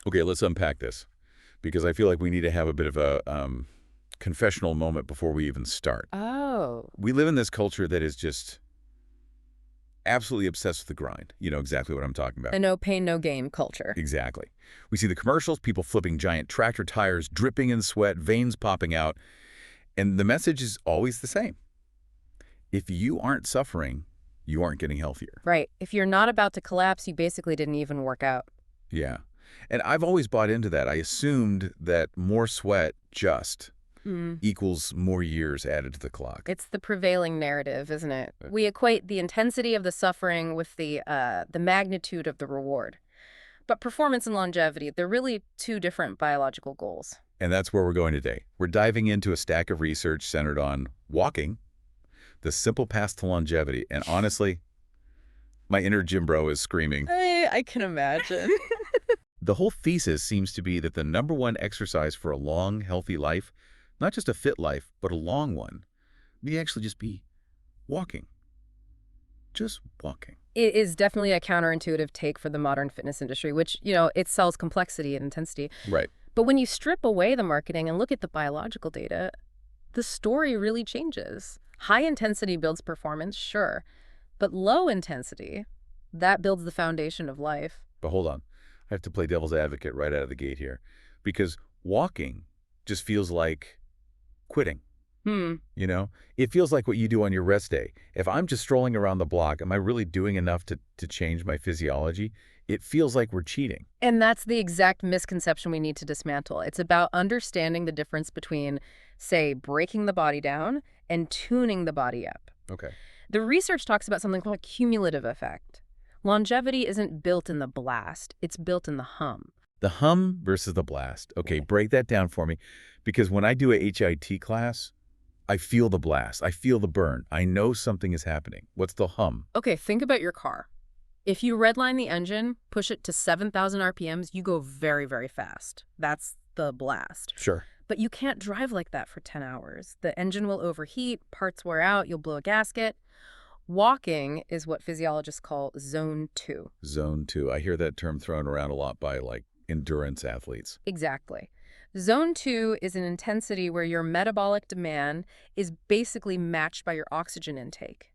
Okay, let's unpack this because I feel like we need to have a bit of a confessional moment before we even start. Oh, We live in this culture that is just absolutely obsessed with the grind. You know exactly what I'm talking about. a no pain, no gain culture. Exactly. We see the commercials, people flipping giant tractor tires, dripping in sweat, veins popping out, and the message is always the same. If you aren't suffering, you aren't getting healthier. Right. If you're not about to collapse, you basically didn't even work out. Yeah. And I've always bought into that. I assumed that more sweat just Mm. equals more years added to the clock. It's the prevailing narrative, isn't it? We equate the intensity of the suffering with the magnitude of the reward. But performance and longevity, they're really two different biological goals. And that's where we're going today. We're diving into a stack of research centered on walking, the simple path to longevity. And honestly, my inner gym bro is screaming. I can imagine. The whole thesis seems to be that the #1 exercise for a long, healthy life, not just a fit life, but a long one, may actually just be walking. Just walking. It is definitely a counterintuitive take for the modern fitness industry, which, it sells complexity and intensity. Right. But when you strip away the marketing and look at the biological data, the story really changes. High intensity builds performance, sure, but low intensity, that builds the foundation of life. But hold on. I have to play devil's advocate right out of the gate here. Because walking just feels like quitting. You know, it feels like what you do on your rest day. If I'm just strolling around the block, am I really doing enough to change my physiology? It feels like we're cheating. And that's the exact misconception we need to dismantle. It's about understanding the difference between, say, breaking the body down and tuning the body up. Okay. The research talks about something called cumulative effect. Longevity isn't built in the blast, it's built in the hum. The hum versus the blast. Okay, break that down for me. Because when I do a HIT class, I feel the blast. I feel the burn. I know something is happening. What's the hum? Okay, think about your car. If you redline the engine, push it to 7,000 RPMs, you go very, very fast. That's the blast. Sure. But you can't drive like that for 10 hours. The engine will overheat, parts wear out, you'll blow a gasket. Walking is what physiologists call zone 2. Zone 2. I hear that term thrown around a lot by endurance athletes. Exactly. Zone 2 is an intensity where your metabolic demand is basically matched by your oxygen intake.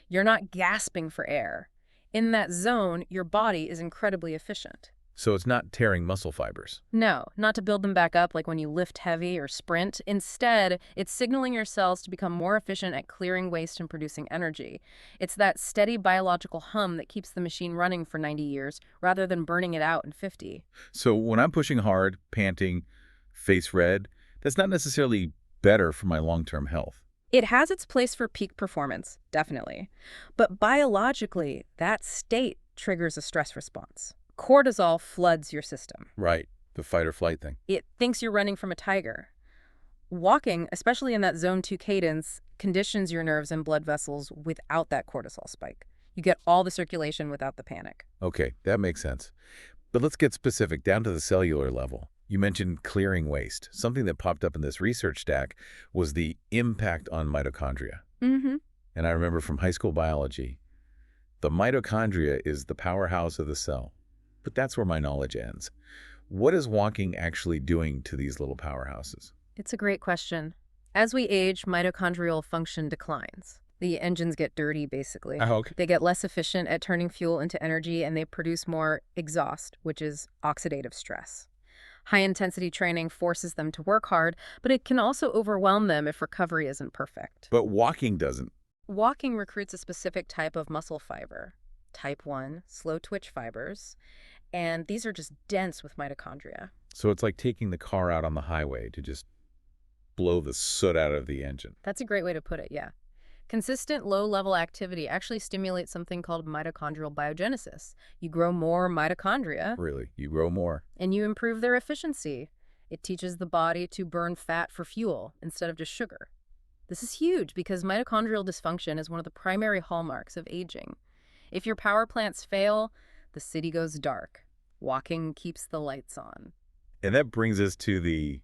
You're not gasping for air. In that zone, your body is incredibly efficient. So it's not tearing muscle fibers. No, not to build them back up like when you lift heavy or sprint. Instead, it's signaling your cells to become more efficient at clearing waste and producing energy. It's that steady biological hum that keeps the machine running for 90 years rather than burning it out in 50. So when I'm pushing hard, panting, face red, that's not necessarily better for my long-term health. It has its place for peak performance, definitely. But biologically, that state triggers a stress response. Cortisol floods your system. Right. The fight or flight thing. It thinks you're running from a tiger. Walking, especially in that zone 2 cadence, conditions your nerves and blood vessels without that cortisol spike. You get all the circulation without the panic. Okay, that makes sense. But let's get specific, down to the cellular level. You mentioned clearing waste. Something that popped up in this research stack was the impact on mitochondria. Mm-hmm. And I remember from high school biology, the mitochondria is the powerhouse of the cell. But that's where my knowledge ends. What is walking actually doing to these little powerhouses? It's a great question. As we age, mitochondrial function declines. The engines get dirty, basically. Okay. They get less efficient at turning fuel into energy, and they produce more exhaust, which is oxidative stress. High-intensity training forces them to work hard, but it can also overwhelm them if recovery isn't perfect. But walking doesn't. Walking recruits a specific type of muscle fiber, type 1, slow-twitch fibers, and these are just dense with mitochondria. So it's like taking the car out on the highway to just blow the soot out of the engine. That's a great way to put it, yeah. Consistent low-level activity actually stimulates something called mitochondrial biogenesis. You grow more mitochondria, Really, you grow more. and you improve their efficiency. It teaches the body to burn fat for fuel instead of just sugar. This is huge because mitochondrial dysfunction is one of the primary hallmarks of aging. If your power plants fail, the city goes dark. Walking keeps the lights on. And that brings us to the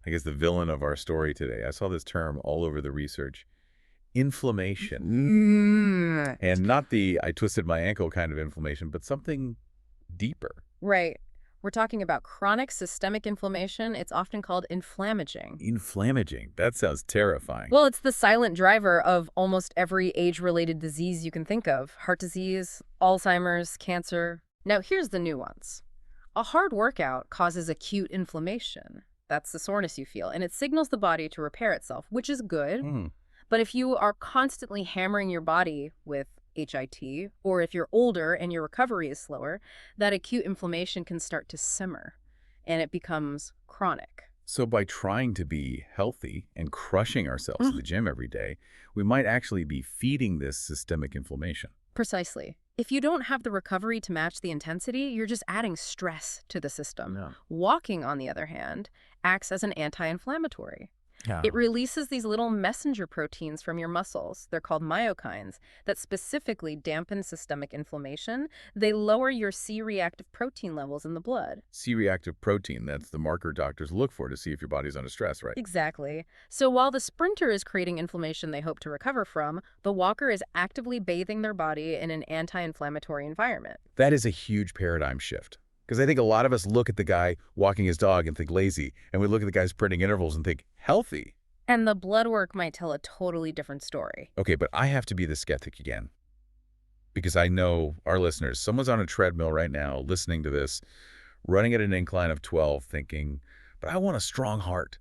villain of our story today. I saw this term all over the research. Inflammation. And not the I twisted my ankle kind of inflammation, but something deeper. Right. We're talking about chronic systemic inflammation. It's often called inflammaging. Inflammaging. That sounds terrifying. Well, it's the silent driver of almost every age-related disease you can think of. Heart disease, Alzheimer's, cancer. Now, here's the nuance. A hard workout causes acute inflammation. That's the soreness you feel, and it signals the body to repair itself, which is good. But if you are constantly hammering your body with HIT, or if you're older and your recovery is slower, that acute inflammation can start to simmer, and it becomes chronic. So by trying to be healthy and crushing ourselves at the gym every day, we might actually be feeding this systemic inflammation. Precisely. If you don't have the recovery to match the intensity, you're just adding stress to the system. Yeah. Walking, on the other hand, acts as an anti-inflammatory. Yeah. It releases these little messenger proteins from your muscles. They're called myokines that specifically dampen systemic inflammation. They lower your C-reactive protein levels in the blood. C-reactive protein, that's the marker doctors look for to see if your body's under stress, right? Exactly. So while the sprinter is creating inflammation they hope to recover from, the walker is actively bathing their body in an anti-inflammatory environment. That is a huge paradigm shift. Because I think a lot of us look at the guy walking his dog and think lazy, and we look at the guy sprinting intervals and think healthy. And the blood work might tell a totally different story. Okay, but I have to be the skeptic again. Because I know our listeners, someone's on a treadmill right now listening to this, running at an incline of 12 thinking, but I want a strong heart.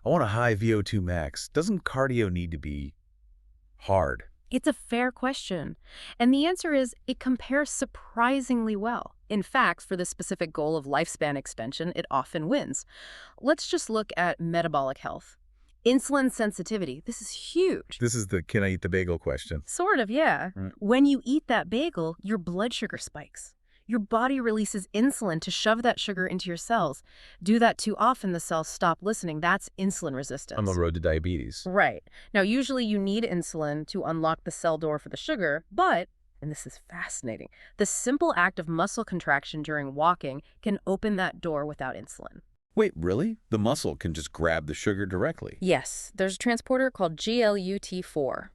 I want a high VO2 max. Doesn't cardio need to be hard? It's a fair question. And the answer is it compares surprisingly well. In fact, for the specific goal of lifespan extension, it often wins. Let's just look at metabolic health. Insulin sensitivity. This is huge. This is the can I eat the bagel question. Sort of, yeah. Right. When you eat that bagel, your blood sugar spikes. Your body releases insulin to shove that sugar into your cells. Do that too often, the cells stop listening. That's insulin resistance. On the road to diabetes. Right. Now, usually you need insulin to unlock the cell door for the sugar, but, and this is fascinating, the simple act of muscle contraction during walking can open that door without insulin. Wait, really? The muscle can just grab the sugar directly? Yes, there's a transporter called GLUT4.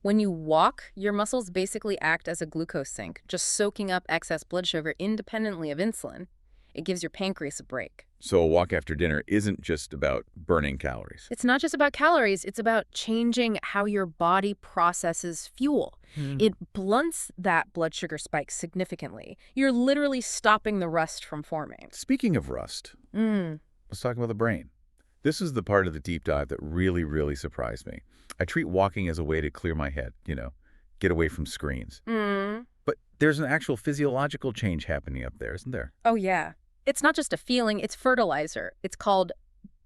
When you walk, your muscles basically act as a glucose sink, just soaking up excess blood sugar independently of insulin. It gives your pancreas a break. So a walk after dinner isn't just about burning calories. It's not just about calories, it's about changing how your body processes fuel. It blunts that blood sugar spike significantly. You're literally stopping the rust from forming. Speaking of rust, let's talk about the brain. This is the part of the deep dive that really, really surprised me. I treat walking as a way to clear my head, get away from screens. But there's an actual physiological change happening up there, isn't there? Oh, yeah. It's not just a feeling, it's fertilizer. It's called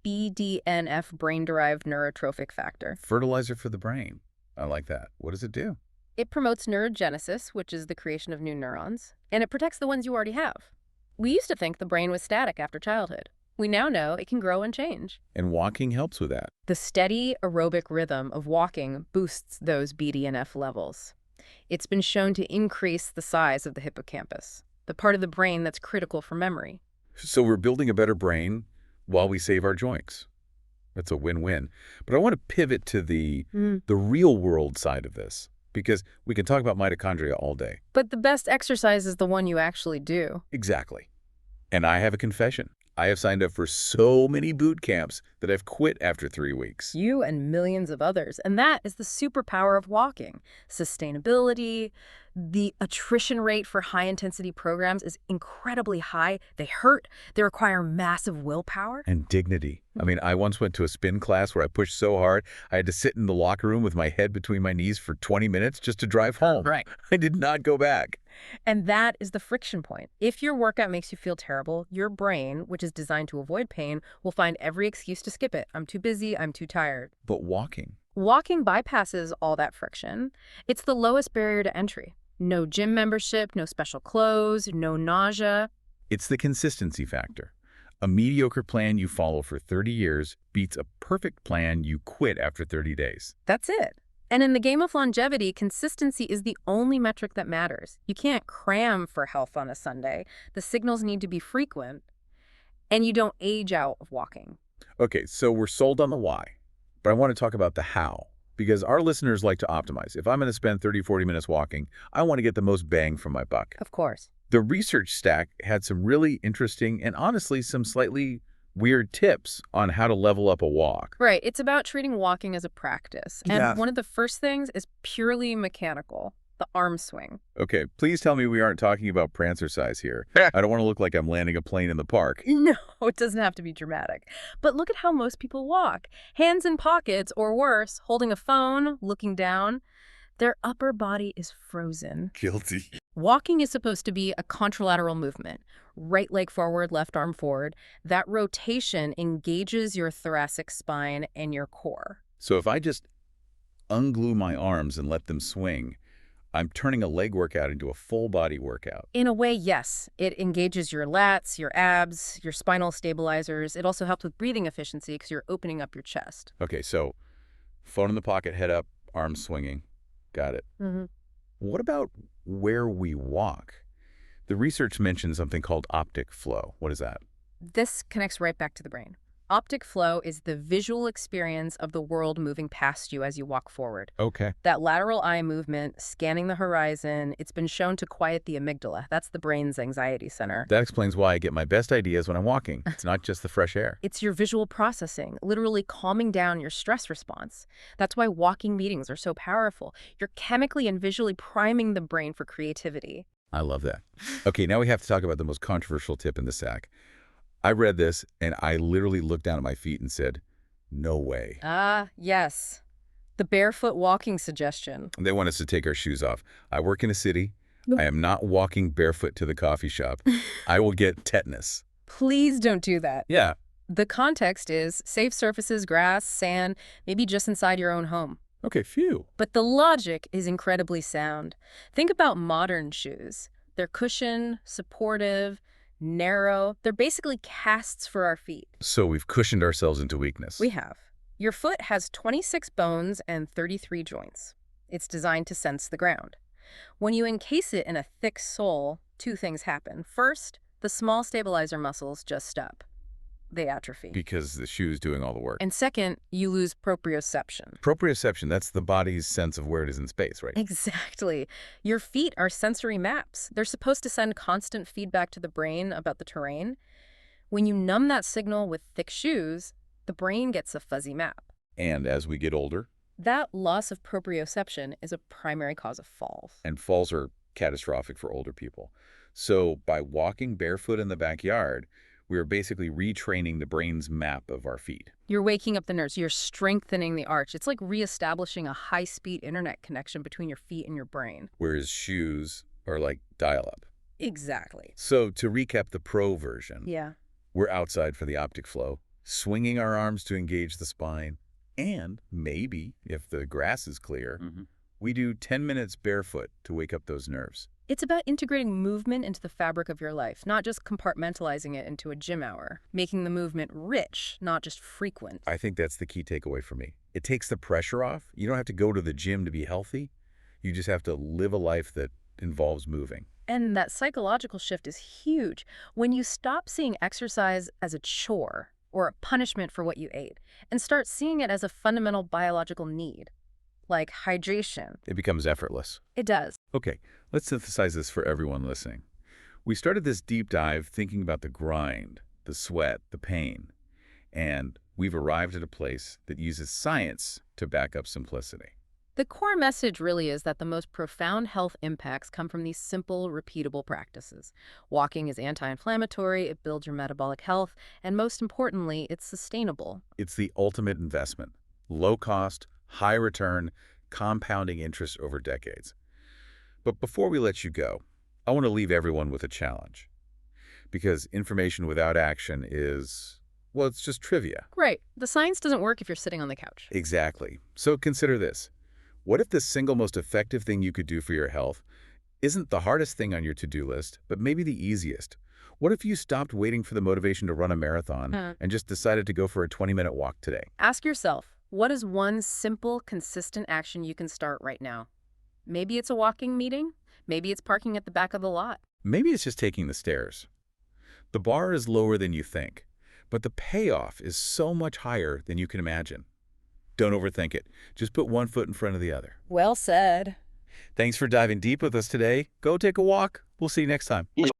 BDNF, brain-derived neurotrophic factor. Fertilizer for the brain. I like that. What does it do? It promotes neurogenesis, which is the creation of new neurons, and it protects the ones you already have. We used to think the brain was static after childhood. We now know it can grow and change. And walking helps with that. The steady aerobic rhythm of walking boosts those BDNF levels. It's been shown to increase the size of the hippocampus, the part of the brain that's critical for memory. So we're building a better brain while we save our joints. That's a win-win. But I want to pivot to the real world side of this, because we can talk about mitochondria all day. But the best exercise is the one you actually do. Exactly. And I have a confession. I have signed up for so many boot camps that I've quit after 3 weeks. You and millions of others. And that is the superpower of walking. Sustainability. The attrition rate for high-intensity programs is incredibly high. They hurt. They require massive willpower. And dignity. I mean, I once went to a spin class where I pushed so hard, I had to sit in the locker room with my head between my knees for 20 minutes just to drive home. Right. I did not go back. And that is the friction point. If your workout makes you feel terrible, your brain, which is designed to avoid pain, will find every excuse to skip it. I'm too busy. I'm too tired. But walking. Walking bypasses all that friction. It's the lowest barrier to entry. No gym membership, no special clothes, no nausea. It's the consistency factor. A mediocre plan you follow for 30 years beats a perfect plan you quit after 30 days. That's it. And in the game of longevity, consistency is the only metric that matters. You can't cram for health on a Sunday. The signals need to be frequent, and you don't age out of walking. Okay, so we're sold on the why, but I want to talk about the how. Because our listeners like to optimize. If I'm going to spend 30, 40 minutes walking, I want to get the most bang from my buck. Of course. The research stack had some really interesting and honestly some slightly weird tips on how to level up a walk. Right. It's about treating walking as a practice. Yeah. And one of the first things is purely mechanical, the arm swing. Okay, please tell me we aren't talking about prancercise here. I don't want to look like I'm landing a plane in the park. No, it doesn't have to be dramatic. But look at how most people walk. Hands in pockets, or worse, holding a phone, looking down. Their upper body is frozen. Guilty. Walking is supposed to be a contralateral movement. Right leg forward, left arm forward. That rotation engages your thoracic spine and your core. So if I just unglue my arms and let them swing, I'm turning a leg workout into a full body workout. In a way, yes. It engages your lats, your abs, your spinal stabilizers. It also helps with breathing efficiency because you're opening up your chest. Okay, so phone in the pocket, head up, arms swinging. Got it. What about where we walk? The research mentioned something called optic flow. What is that? This connects right back to the brain. Optic flow is the visual experience of the world moving past you as you walk forward. Okay. That lateral eye movement, scanning the horizon, it's been shown to quiet the amygdala. That's the brain's anxiety center. That explains why I get my best ideas when I'm walking. It's not just the fresh air. It's your visual processing, literally calming down your stress response. That's why walking meetings are so powerful. You're chemically and visually priming the brain for creativity. I love that. Okay, now we have to talk about the most controversial tip in the sack. I read this, and I literally looked down at my feet and said, no way. Yes. The barefoot walking suggestion. They want us to take our shoes off. I work in a city. I am not walking barefoot to the coffee shop. I will get tetanus. Please don't do that. Yeah. The context is safe surfaces, grass, sand, maybe just inside your own home. Okay, phew. But the logic is incredibly sound. Think about modern shoes. They're cushioned, supportive, narrow. They're basically casts for our feet. So we've cushioned ourselves into weakness. We have. Your foot has 26 bones and 33 joints. It's designed to sense the ground. When you encase it in a thick sole, two things happen. First, the small stabilizer muscles just stop. They atrophy. Because the shoe's doing all the work. And second, you lose proprioception. Proprioception, that's the body's sense of where it is in space, right? Exactly. Your feet are sensory maps. They're supposed to send constant feedback to the brain about the terrain. When you numb that signal with thick shoes, the brain gets a fuzzy map. And as we get older? That loss of proprioception is a primary cause of falls. And falls are catastrophic for older people. So by walking barefoot in the backyard, we are basically retraining the brain's map of our feet. You're waking up the nerves. You're strengthening the arch. It's like reestablishing a high-speed internet connection between your feet and your brain. Whereas shoes are like dial-up. Exactly. So to recap the pro version, Yeah. we're outside for the optic flow, swinging our arms to engage the spine, and maybe, if the grass is clear, we do 10 minutes barefoot to wake up those nerves. It's about integrating movement into the fabric of your life, not just compartmentalizing it into a gym hour, making the movement rich, not just frequent. I think that's the key takeaway for me. It takes the pressure off. You don't have to go to the gym to be healthy. You just have to live a life that involves moving. And that psychological shift is huge. When you stop seeing exercise as a chore or a punishment for what you ate and start seeing it as a fundamental biological need, like hydration. It becomes effortless. It does. Okay, let's synthesize this for everyone listening. We started this deep dive thinking about the grind, the sweat, the pain, and we've arrived at a place that uses science to back up simplicity. The core message really is that the most profound health impacts come from these simple, repeatable practices. Walking is anti-inflammatory, it builds your metabolic health, and most importantly, it's sustainable. It's the ultimate investment. Low cost, high return, compounding interest over decades. But before we let you go, I want to leave everyone with a challenge. Because information without action is, well, it's just trivia. Right. The science doesn't work if you're sitting on the couch. Exactly. So consider this. What if the single most effective thing you could do for your health isn't the hardest thing on your to-do list, but maybe the easiest? What if you stopped waiting for the motivation to run a marathon and just decided to go for a 20-minute walk today? Ask yourself, what is one simple, consistent action you can start right now? Maybe it's a walking meeting. Maybe it's parking at the back of the lot. Maybe it's just taking the stairs. The bar is lower than you think, but the payoff is so much higher than you can imagine. Don't overthink it. Just put one foot in front of the other. Well said. Thanks for diving deep with us today. Go take a walk. We'll see you next time. Yes.